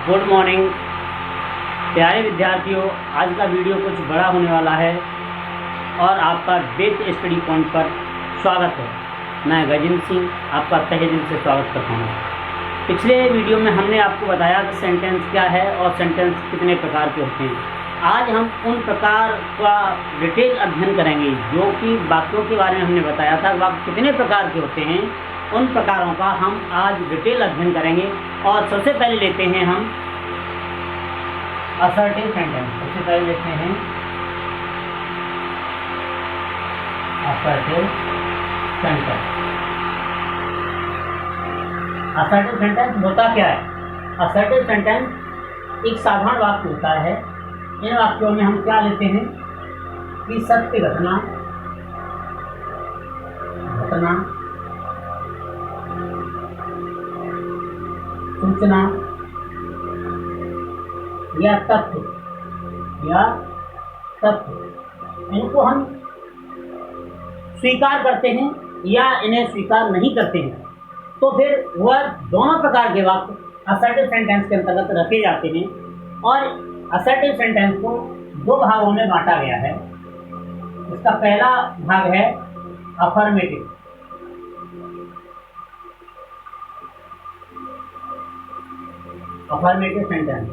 Good morning प्यारे विद्यार्थियों। आज का वीडियो कुछ बड़ा होने वाला है और आपका बेस्ट स्टडी पॉइंट पर स्वागत है। मैं गजेंद्र सिंह आपका तहे दिल से स्वागत करता हूँ। पिछले वीडियो में हमने आपको बताया कि सेंटेंस क्या है और सेंटेंस कितने प्रकार के होते हैं। आज हम उन प्रकार का डिटेल अध्ययन करेंगे जो कि वाक्यों के बारे में हमने बताया था। वाक्य कितने प्रकार के होते हैं उन प्रकारों का हम आज डिटेल अध्ययन करेंगे। और सबसे पहले लेते हैं हम असर्टिव सेंटेंस। सबसे पहले लेते हैं असर्टिव सेंटेंस। असर्टिव सेंटेंस होता क्या है? असर्टिव सेंटेंस एक साधारण वाक्य होता है। इन वाक्यों में हम क्या लेते हैं कि सत्य घटना सूचना या तथ्य इनको हम स्वीकार करते हैं या इन्हें स्वीकार नहीं करते हैं। तो फिर वह दोनों प्रकार के वाक्य असर्टिव सेंटेंस के अंतर्गत रखे जाते हैं। और असर्टिव सेंटेंस को दो भागों में बांटा गया है। इसका पहला भाग है अफर्मेटिव। सेंटेंस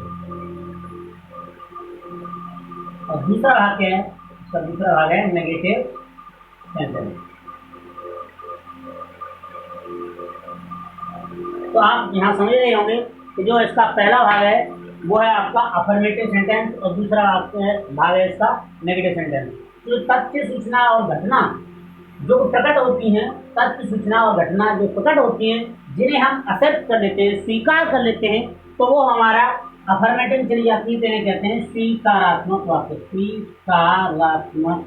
और दूसरा भाग क्या है? इसका दूसरा भाग है नेगेटिव सेंटेंस। तो आप यहाँ समझ रहे होंगे कि जो इसका पहला भाग है वो है आपका अफर्मेटिव सेंटेंस और दूसरा भाग है इसका नेगेटिव सेंटेंस। तो तथ्य सूचना और घटना जो प्रकट होती हैं, तथ्य सूचना और घटना जो प्रकट होती हैं, जिन्हें हम एक्सेप्ट कर लेते हैं, स्वीकार कर लेते हैं, तो वो हमारा अफर्मेटिव चली जाती है। तो इन्हें कहते हैं स्वीकारात्मक वाक्य। स्वीकारात्मक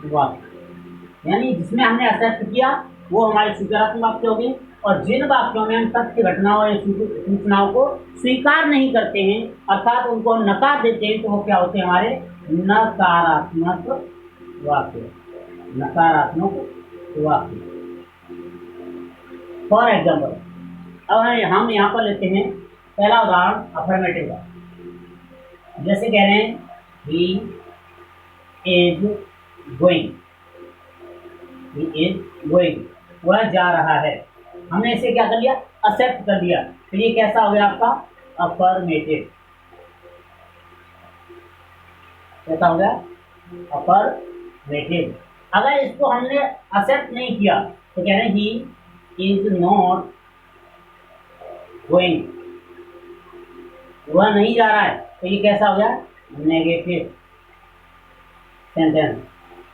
वाक्य यानी जिसमें हमने एक्सेप्ट किया वो हमारे स्वीकारात्मक वाक्य हो गए। और जिन वाक्यों में हम तथ्य घटनाओं या सूचनाओं को स्वीकार नहीं करते हैं, अर्थात उनको नकार देते हैं, तो वो क्या होते हैं? हमारे नकारात्मक वाक्य। फॉर एग्जाम्पल, अब हम यहाँ पर लेते हैं पहला उदाहरण अफर्मेटिव का। जैसे कह रहे हैं ही इज गोइंग, वह जा रहा है। हमने इसे क्या कर लिया? एक्सेप्ट कर लिया। तो ये कैसा हो गया आपका? अफर्मेटिव। कैसा हो गया? अफर्मेटिव। अगर इसको हमने एक्सेप्ट नहीं किया तो कह रहे हैं ही इज नॉट गोइंग, वह नहीं जा रहा है। तो ये कैसा हो गया? Negative sentence.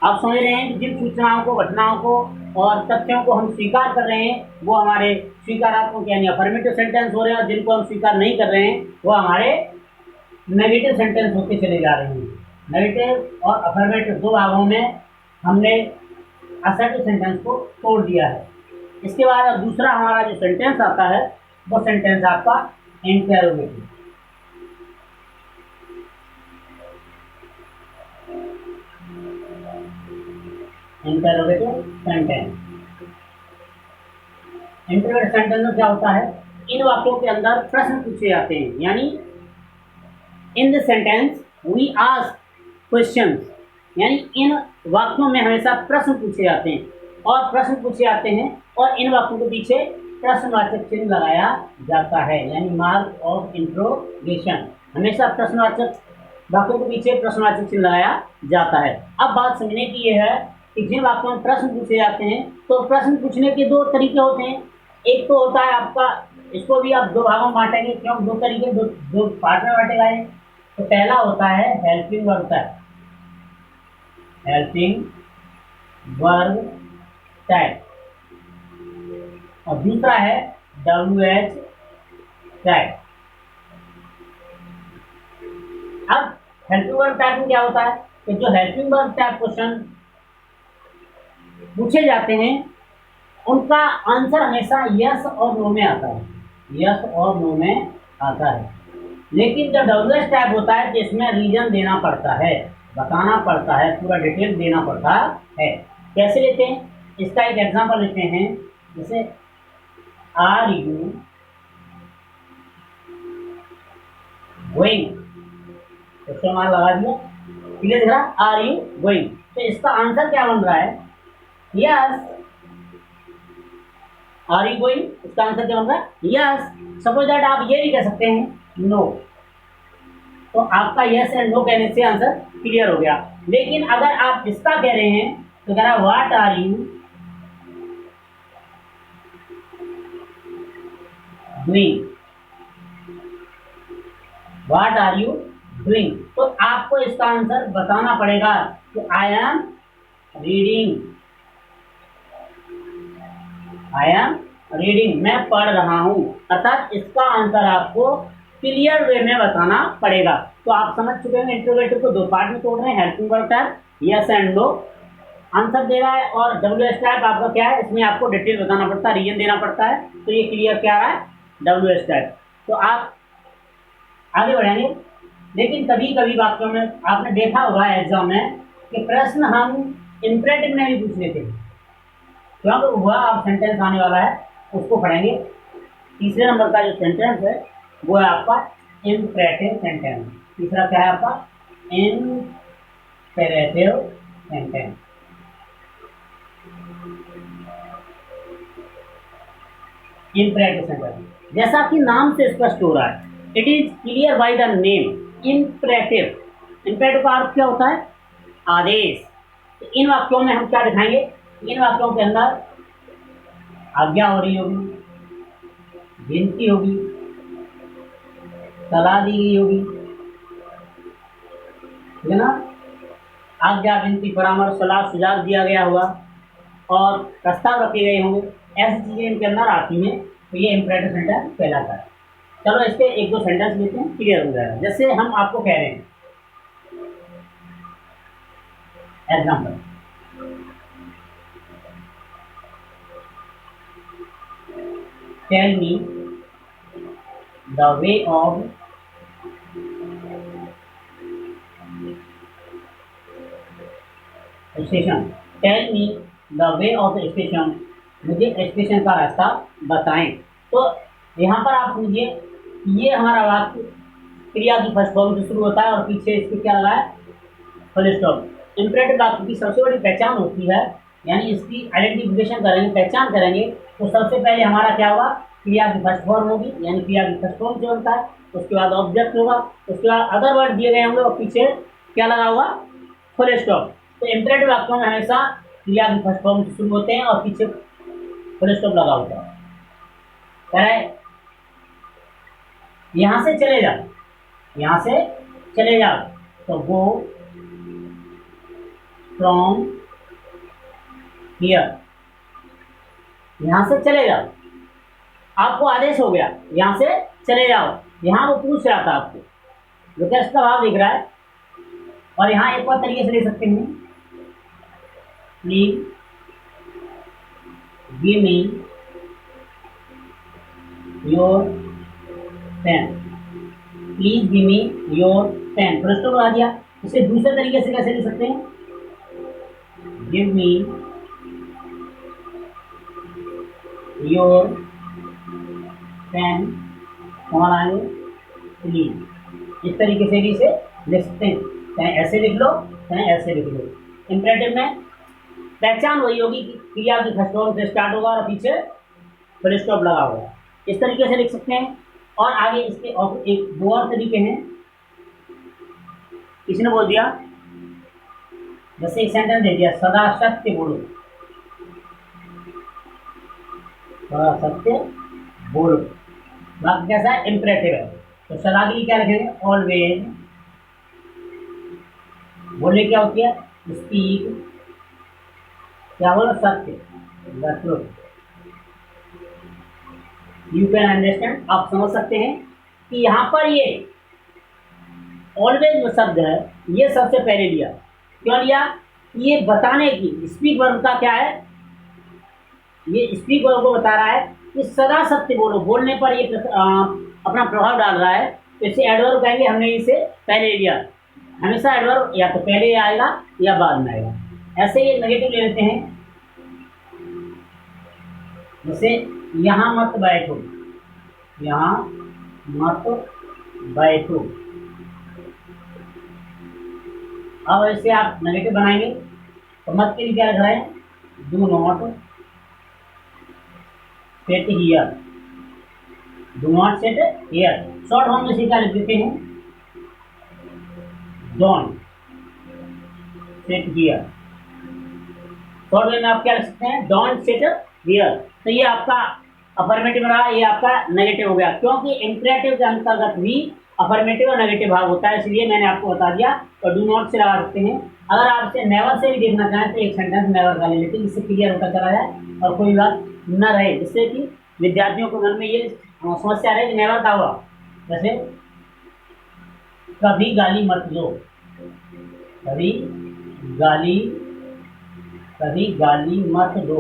आप समझ रहे हैं कि जिन सूचनाओं को, घटनाओं को और तथ्यों को हम स्वीकार कर रहे हैं वो हमारे स्वीकारात्मक यानी अफर्मेटिव सेंटेंस हो रहे हैं, और जिनको हम स्वीकार नहीं कर रहे हैं वो हमारे नेगेटिव सेंटेंस होते चले जा रहे हैं। नेगेटिव और अफर्मेटिव दो भागों में हमने असर्टिव सेंटेंस को तोड़ दिया है। इसके बाद दूसरा हमारा जो सेंटेंस आता है वो सेंटेंस आपका interrogative. Interrogative sentence. Interrogative sentence में क्या होता है? इन वाक्यों के अंदर प्रश्न पूछे जाते हैं, यानी in the sentence we ask questions. यानी इन वाक्यों में हमेशा प्रश्न पूछे जाते हैं और प्रश्न पूछे जाते हैं और इन वाक्यों के पीछे प्रश्नवाचक चिन्ह लगाया जाता है, यानी मार्क ऑफ इंट्रोगेशन। हमेशा प्रश्नवाचक वाक्यों के पीछे प्रश्नवाचक चिन्ह लगाया जाता है। अब बात समझने की यह है कि जिन वाक्यों में प्रश्न पूछे जाते हैं तो प्रश्न पूछने के दो तरीके होते हैं। एक तो होता है आपका, इसको भी आप दो भागों में बांटेंगे। क्यों दो तरीके? दो पार्ट में बांटे गए हैं। तो पहला होता है helping verb type, helping verb type, और दूसरा है WH टाइप। अब हेल्पिंग वर्ब टाइप में क्या होता है कि जो हेल्पिंग वर्ब टाइप क्वेश्चन पूछे जाते हैं उनका आंसर हमेशा यस और नो में आता है। यस और नो में आता है। लेकिन जो WH टाइप होता है जिसमें रीजन देना पड़ता है, बताना पड़ता है, पूरा डिटेल देना पड़ता है। कैसे लेते हैं? इसका एक एग्जांपल लेते हैं। जैसे are you going, question mark लगा दिया, क्लियर दिख रहा, आर यू गोइंग। तो इसका आंसर क्या बन रहा है, यस। आर यू गोइंग, इसका आंसर क्या बन रहा है, यस। सपोज दैट आप ये भी कह सकते हैं नो, तो आपका यस एंड नो कहने से आंसर क्लियर हो गया। लेकिन अगर आप इसका कह रहे हैं तो कह रहा है what are you doing, what are you doing, तो आपको इसका आंसर बताना पड़ेगा कि I am reading, I am reading, मैं पढ़ रहा हूं। अर्थात इसका आंसर आपको क्लियर वे में बताना पड़ेगा। तो आप समझ चुके हैं इंट्रोगेटिव को दो पार्ट में तोड़ रहे हैं, helping verb type yes and no answer दे रहा है, और डब्ल्यू एस टाइप आपका क्या है, इसमें आपको डिटेल बताना पड़ता है, रीजन देना पड़ता है। तो ये क्लियर क्या रहा है, डब्ल्यू एस टाइप। तो आप आगे बढ़ेंगे। लेकिन कभी कभी वाक्यों में आपने देखा होगा एग्जाम में कि प्रश्न हम इंपरेटिव में भी पूछ लेते हैं, क्योंकि वह आप सेंटेंस आने वाला है उसको पढ़ेंगे। तीसरे नंबर का जो सेंटेंस है वो है आपका इम्परेटिव सेंटेंस। तीसरा क्या है आपका, इम्पेरेटिव सेंटेंस। इम्परेटिव सेंटेंस जैसा कि नाम से स्पष्ट हो रहा है, it is clear by the name imperative. Imperative का अर्थ क्या होता है, आदेश। तो इन वाक्यों में हम क्या दिखाएंगे, इन वाक्यों के अंदर आज्ञा हो रही होगी, विनती होगी, सलाह दी गई होगी, ठीक है ना, आज्ञा, विनती, परामर्श, सलाह, सुझाव दिया गया होगा और प्रस्ताव रखे गए होंगे। ऐसी चीजें इनके अंदर आती हैं, तो ये इम्परेटिव सेंटेंस कहलाता है। चलो इसके एक दो सेंटेंस लेते हैं, क्लियर हो जाएगा। जैसे हम आपको कह रहे हैं, example, tell me the way of station, tell me the way of station, मुझे स्टेशन का रास्ता बताएं। तो यहाँ पर आप समझिए, ये हमारा वाक्य क्रिया की फर्स्ट फॉर्म से शुरू होता है और पीछे इसके क्या लगा है, फुल स्टॉप। इम्परेटिव वाक्य की सबसे बड़ी पहचान होती है, यानी इसकी आइडेंटिफिकेशन करेंगे, पहचान करेंगे, तो सबसे पहले हमारा क्या होगा, क्रिया की फर्स्ट फॉर्म होगी, यानी क्रिया की फर्स्ट फॉर्म जो होता है, उसके बाद ऑब्जेक्ट होगा, उसके बाद अदर वर्ड दिए गए होंगे और पीछे क्या लगा होगा, फुल स्टॉप। तो इम्परेटिव वाक्यों में हमेशा क्रिया की फर्स्ट फॉर्म से शुरू होते हैं और पीछे फुल स्टॉप लगा होता है। कह रहा है यहां से चले जाओ, यहां से चले जाओ, तो गो फ्रॉम हियर, यहां से चले जाओ, आपको आदेश हो गया यहां से चले जाओ। यहां वो पूछ रहा था आपको, रिक्वेस्ट का भाव दिख रहा है। और यहां एक और तरीके से ले सकते हैं, please give me your pen, please give me your pen, प्रश्न लगा दिया। इसे दूसरे तरीके से कैसे लिख सकते हैं, गिव मी योर पेन, कौन आए प्लीज, इस तरीके से भी इसे लिख सकते हैं, चाहे ऐसे लिख लो चाहे ऐसे लिख लो। इंपरेटिव में पहचान वही होगी कि क्रिया की फर्स्ट फॉर्म से स्टार्ट होगा और पीछे फुल स्टॉप लगा होगा, इस तरीके से लिख सकते हैं। और आगे इसके और एक दो और तरीके हैं। किसी ने बोल दिया, जैसे एक सेंटेंस दे दिया, सदा सत्य बोलो, सदा सत्य बोलो, वाक्य कैसा है, इंपरेटिव है। तो सदा के लिए क्या रखेंगे, ऑलवेज, बोले क्या होती है, स्पीक, क्या बोलो, सत्य, the truth. You can understand, आप समझ सकते हैं कि यहाँ पर ये ऑलवेज जो शब्द है ये सबसे पहले लिया, क्यों लिया, ये बताने की, स्पीक वर्ब का क्या है, ये स्पीक वर्ब को बता रहा है कि सदा सत्य बोलो, बोलने पर ये अपना प्रभाव डाल रहा है। तो इसे एडवर्ब कहेंगे, हमने इसे पहले लिया। हमेशा एडवर्ब या तो पहले आएगा या बाद में आएगा। ऐसे ही नेगेटिव ले लेते हैं, जैसे यहाँ मत बैठो, यहाँ मत बैठो, अब इससे आप नेगेटिव बनाएंगे तो मत के लिए क्या लिख रहे हैं, do not set here, do not set here. Short form में इसे क्या लिख देते हैं, डोंट सेट हियर। शॉर्ट में आप क्या लिख सकते हैं, डोंट सेट हियर। तो ये आपका अफर्मेटिव रहा, ये आपका नेगेटिव हो गया, क्योंकि इंपरेटिव के अंतर्गत भी अफर्मेटिव और नेगेटिव भाग होता है, इसलिए मैंने आपको बता दिया। तो डू नॉट से लगा सकते हैं। अगर आप इसे नेवर से भी देखना चाहें तो एक सेंटेंस नेवर का ले लेते हैं, जिससे क्लियर होता चला जाए और कोई बात न रहे, जिससे कि विद्यार्थियों के मन में ये समस्या रहे कि नेवर का हुआ। जैसे कभी गाली मत दो, कभी गाली, कभी गाली मत दो,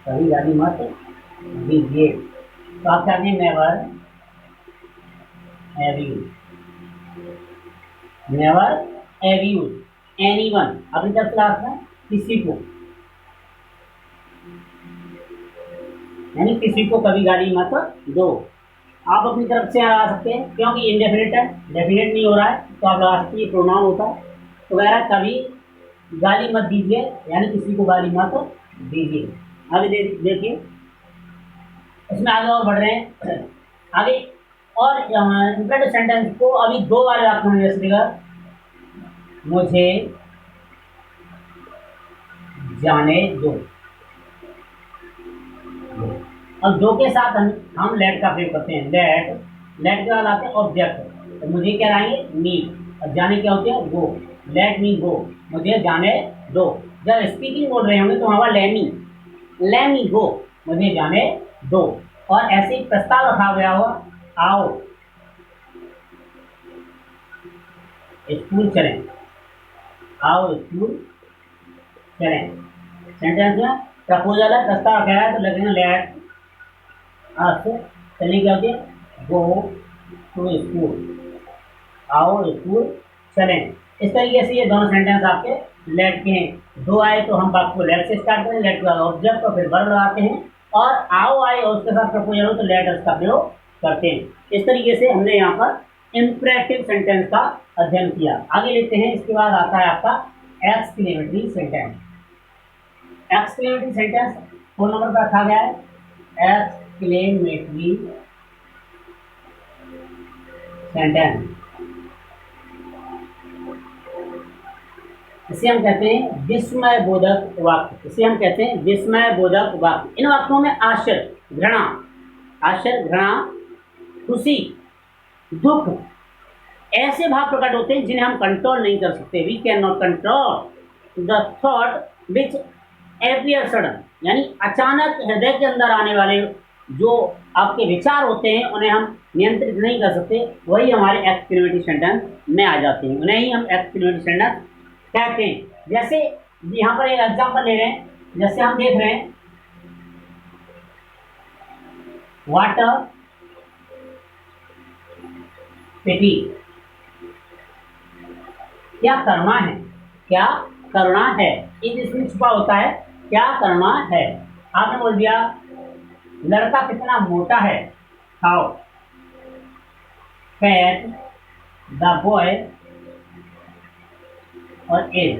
कभी गाली मत दीजिए। तो आप क्या कहें, never abuse, never abuse anyone. अपनी तरफ से लास्ट में किसी को, यानी किसी को कभी गाली मत दो। आप अपनी तरफ से लगा सकते हैं, क्योंकि इंडेफिनिट है, डेफिनेट नहीं हो रहा है, तो आप लगा सकते हैं प्रोनाउन होता है। तो कह रहा है कभी गाली मत दीजिए, यानी किसी को गाली मत दीजिए। आगे देखिए, इसमें आगे और बढ़ रहे हैं आगे। और इंपरेटिव सेंटेंस को अभी दो बार वाक्य में जैसे देगा, मुझे जाने दो। अब दो के साथ हम लेट का प्रयोग करते हैं, लेट के बाद आते हैं ऑब्जेक्ट। तो मुझे क्या लाएंगे, मी, और जाने क्या होते हैं, गो, लेट मी गो, मुझे जाने दो। जब स्पीकिंग बोल रहे होंगे तो वहां let me go, मुझे जाने दो। और ऐसे ही प्रस्ताव रखा गया हो, आओ स्कूल चलें, आओ स्कूल चलें। सेंटेंस में प्रपोजल है, प्रस्ताव रखा है, तो लगेगा लेट अस, चलने क्या होती है, गो टू स्कूल, आओ स्कूल चलें। इस तरीके से ये दोनों सेंटेंस आपके लेट के हैं। दो आए तो हम बात को लेट से स्टार्ट करें, लेट के बाद ऑब्जेक्ट और फिर वर्ब लगाते हैं, और आओ आए और उसके साथ प्रपोजल हो तो लेट अस का प्रयोग करते हैं। इस तरीके से हमने यहाँ पर इंपरेटिव सेंटेंस का अध्ययन किया। आगे लेते हैं, इसके बाद आता है आपका exclamatory sentence. Exclamatory sentence 4 number पर रखा गया है, एक्सक्लेमेटरी सेंटेंस। इसे हम कहते हैं विस्मय बोधक वाक्य, इसे हम कहते हैं विस्मय बोधक वाक्य। इन वाक्यों में आश्चर्य, घृणा, खुशी, दुख ऐसे भाव प्रकट होते हैं जिन्हें हम कंट्रोल नहीं कर सकते। We can not control the thought which appear sudden, यानी अचानक हृदय के अंदर आने वाले जो आपके विचार होते हैं उन्हें हम नियंत्रित नहीं कर सकते, वही हमारे एक्सक्लेमेटरी सेंटेंस में आ जाते हैं, उन्हें ही हम एक्सक्लेमेटरी सेंटेंस कहते हैं। जैसे यहाँ पर एक एग्जांपल ले रहे हैं, जैसे हम देख रहे हैं वाटर पिटी, क्या करना है, क्या करना है, इसमें छुपा होता है क्या करना है। आपने बोल दिया लड़का कितना मोटा है, हाउ फैट द बॉय और एज।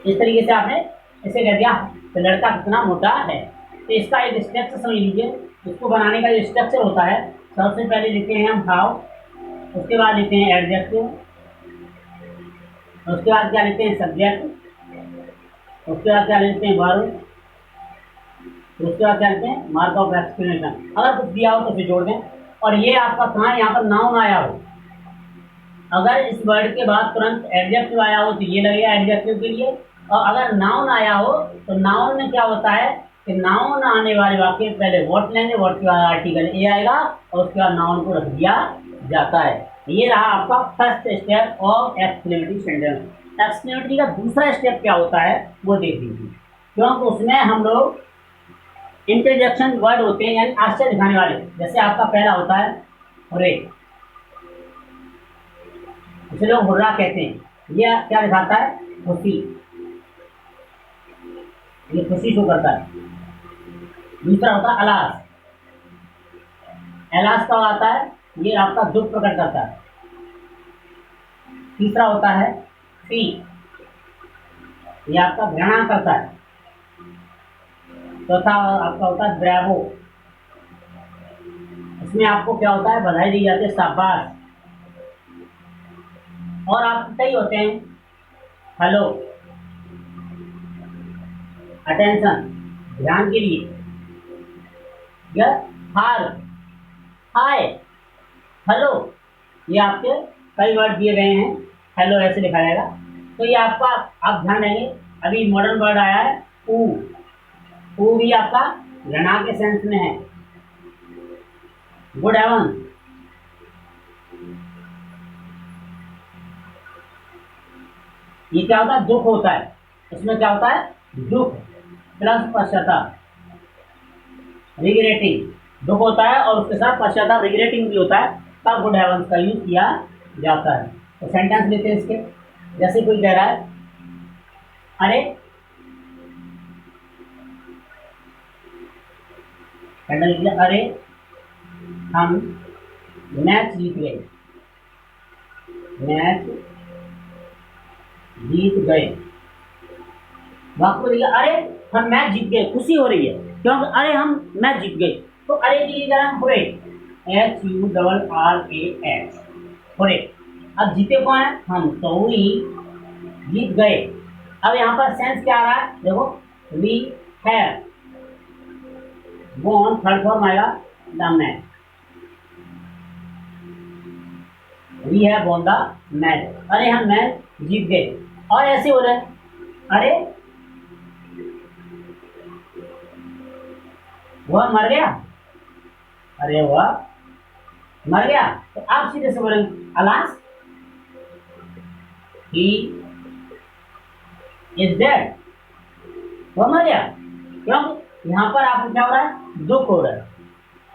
इस तरीके से आपने इसे कह दिया तो लड़का कितना मोटा है। तो इसका एक स्ट्रक्चर समझ लीजिए, इसको बनाने का जो स्ट्रक्चर होता है, सबसे पहले लिखते हैं हम हाउ, उसके बाद लिखते हैं एडजेक्टिव, उसके बाद क्या लिखते हैं सब्जेक्ट, उसके बाद क्या लिखते हैं वर्ब, उसके बाद क्या लिखते हैं मार्क ऑफ एक्सप्लेनेशन। अगर कुछ दिया हो तो फिर जोड़ दें। और ये आपका कहाँ यहाँ पर नाउन आया हो, अगर इस वर्ड के बाद तुरंत एडजेक्टिव आया हो तो ये लगेगा एडजेक्टिव के लिए, और अगर नाउन आया हो तो नाउन में क्या होता है कि नाउन आने वाले वाक्य पहले वर्ड लेंगे, वर्ड के बाद आर्टिकल ए आएगा और उसके बाद नाउन को रख दिया जाता है। ये रहा आपका first step of exclamatory sentence. Exclamatory का दूसरा स्टेप क्या होता है वो देख लीजिए, क्योंकि उसमें हम लोग इंटरजेक्शन वर्ड होते हैं, यानी आश्चर्य दिखाने वाले। जैसे आपका पहला होता है हुर्रे, इसे लोग हुर्रा कहते हैं, ये क्या दिखाता है खुशी, ये खुशी शो करता है। दूसरा होता है अलास, एलास का आता है ये आपका दुख प्रकट करता है। तीसरा होता है फी, ये आपका घृणा करता है। चौथा आपका होता है ब्रेवो, इसमें आपको क्या होता है, बधाई दी जाती है, शाबाश। और आप कई होते हैं हेलो, अटेंशन, ध्यान के लिए। यह हार, हाय, हेलो, ये आपके कई वर्ड दिए गए हैं। हेलो ऐसे लिखा जाएगा। तो ये आपका, आप ध्यान देंगे, अभी मॉडर्न वर्ड आया है ऊ, ऊ भी आपका घृणा के सेंस में है। गुड हेवन, ये क्या होता है, दुख होता है। इसमें क्या होता है, दुख प्लस पश्चाताप, रिग्रेटिंग, दुख होता है और उसके साथ पश्चाताप, रिग्रेटिंग भी होता है, तब गुड हेवंस का यूज किया जाता है। तो सेंटेंस लेते हैं इसके। जैसे कोई कह रहा है अरे, अरे हम मैच जीत गए, मैच जीत गए। वाक्य लिखा अरे हम मैच जीत गए, खुशी हो रही है क्योंकि अरे हम मैच जीत गए। तो अरे की जगह हुए, HURRAH, हुए। अब जीते कौन है, हम, तो वी जीत गए। अब यहाँ पर सेंस क्या आ रहा है, देखो, we have won, third form आएगा the match, we have won the match, अरे हम मैच जीत गए। और ऐसे हो रहे हैं, अरे वह मर गया, अरे वह मर गया। तो आप सीधे से बोलेंगे अलास, ही इज डेड, वह मर गया। क्यों, यहाँ पर आपको क्या हो रहा है, दुख हो रहा है।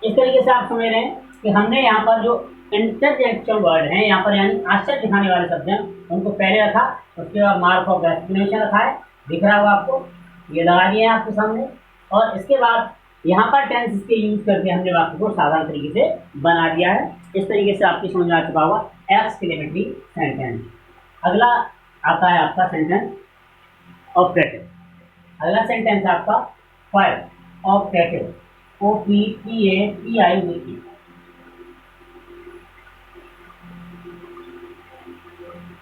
इस तरीके से आप समझ रहे हैं कि हमने यहाँ पर जो इंटरजेक्शन वर्ड हैं, यहाँ पर यानी आश्चर्य दिखाने वाले शब्द हैं, उनको पहले रखा, उसके बाद मार्क ऑफ एक्सप्लेनेशन रखा है, दिख रहा होगा आपको, ये लगा दिए हैं आपके सामने। और इसके बाद यहाँ पर टेंस के यूज करके हमने वाक्य को साधारण तरीके से बना दिया है। इस तरीके से आपकी समझ में आ चुका होगा एक्सक्लेमेटरी सेंटेंस। अगला आता है आपका सेंटेंस ऑपरेटिव। अगला सेंटेंस है आपका five, operative, OPTATIV,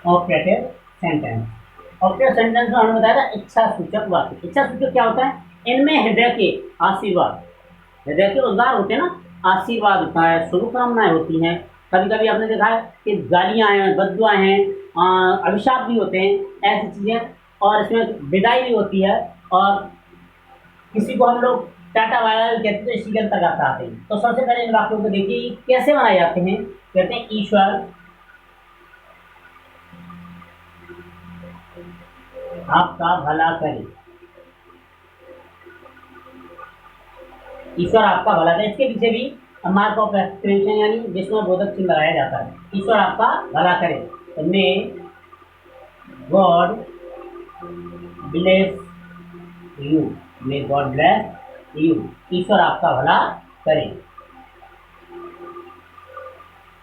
operative sentence. Operative sentence में हमने बताया था इच्छा सूचक वाक्य। इच्छा सूचक क्या होता है, इनमें हृदय के आशीर्वाद, हृदय के उद्गार होते हैं ना, आशीर्वाद होता है, शुभकामनाएं होती हैं। कभी कभी आपने देखा है कि गालियां हैं, बद्दुआएं हैं, अभिशाप भी होते हैं, ऐसी चीजें। और इसमें विदाई भी होती है, और किसी को हम लोग टाटा वाला कहते हैं, तो इसी के अंतर्गत आते हैं। तो सबसे पहले इन वाक्यों को देखिए कैसे बनाए जाते हैं। कहते हैं ईश्वर आपका भला करे, ईश्वर आपका भला करे। इसके पीछे भी मार्क ऑफ एक्सप्रेशन यानी जिसमें बोधक चिन्ह लगाया जाता है, ईश्वर आपका भला करे। तो may God bless you, may God bless you, ईश्वर आपका भला करे।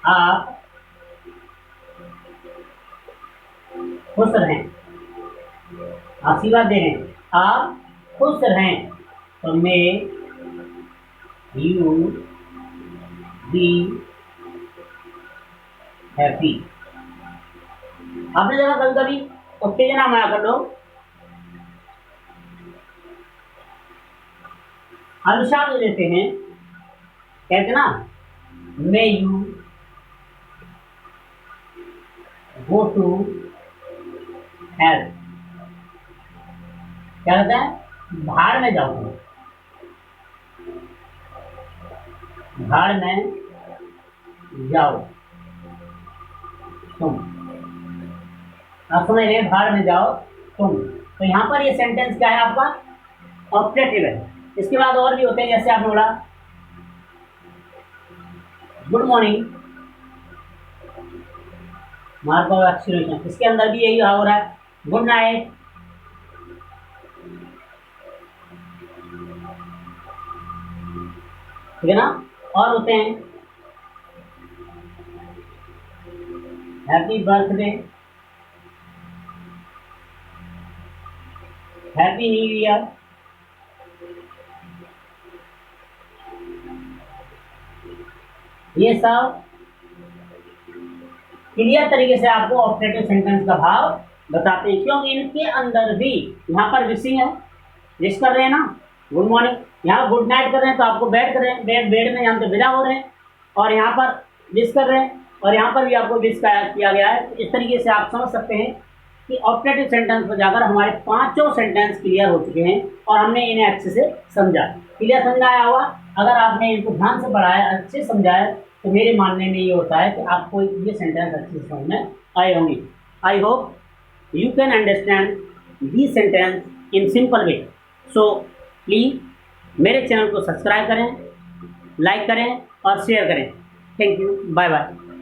आप खुश रहें, आशीर्वाद दे रहे हैं, आप खुश रहें। तो मे यू बी हैप्पी। आपने देखा कभी कभी उत्तेजना में आकर लोग अनुसार दे देते हैं, कहते ना may you go to health, क्या कहते हैं, भाड़ में जाओ, भाड़ में जाओ तुम। आप समझ रहे, भाड़ में जाओ तुम। तो यहाँ पर ये सेंटेंस क्या है आपका, ऑपरेटिव है। इसके बाद और भी होते हैं, जैसे आपने बोला good morning, mark of exclamation, इसके अंदर भी यही हो रहा है, गुड नाइट, ठीक है ना। और होते हैं happy birthday, happy new year, ये सब क्लियर तरीके से आपको ऑपरेटिव सेंटेंस का भाव बताते हैं, क्योंकि इनके अंदर भी यहाँ पर विशिंग है, विश कर रहे हैं ना, गुड मॉर्निंग, यहाँ गुड नाइट कर रहे हैं तो आपको बेड कर रहे हैं, बेड में यहाँ पे विदा हो रहे हैं, और यहाँ पर विश कर रहे हैं, और यहाँ पर भी आपको विश किया गया है। इस तरीके से आप समझ सकते हैं कि ऑपरेटिव सेंटेंस पर जाकर हमारे पांचों सेंटेंस क्लियर हो चुके हैं और हमने इन्हें अच्छे से समझा। क्लियर समझ में आया होगा? अगर आपने इनको ध्यान से पढ़ाया, अच्छे समझाया, तो मेरे मानने में ये होता है कि आपको ये सेंटेंस अच्छे से समझ में आए होंगे। I hope you can understand these sentence in simple way. So please मेरे चैनल को सब्सक्राइब करें, लाइक करें और शेयर करें। Thank you, bye bye.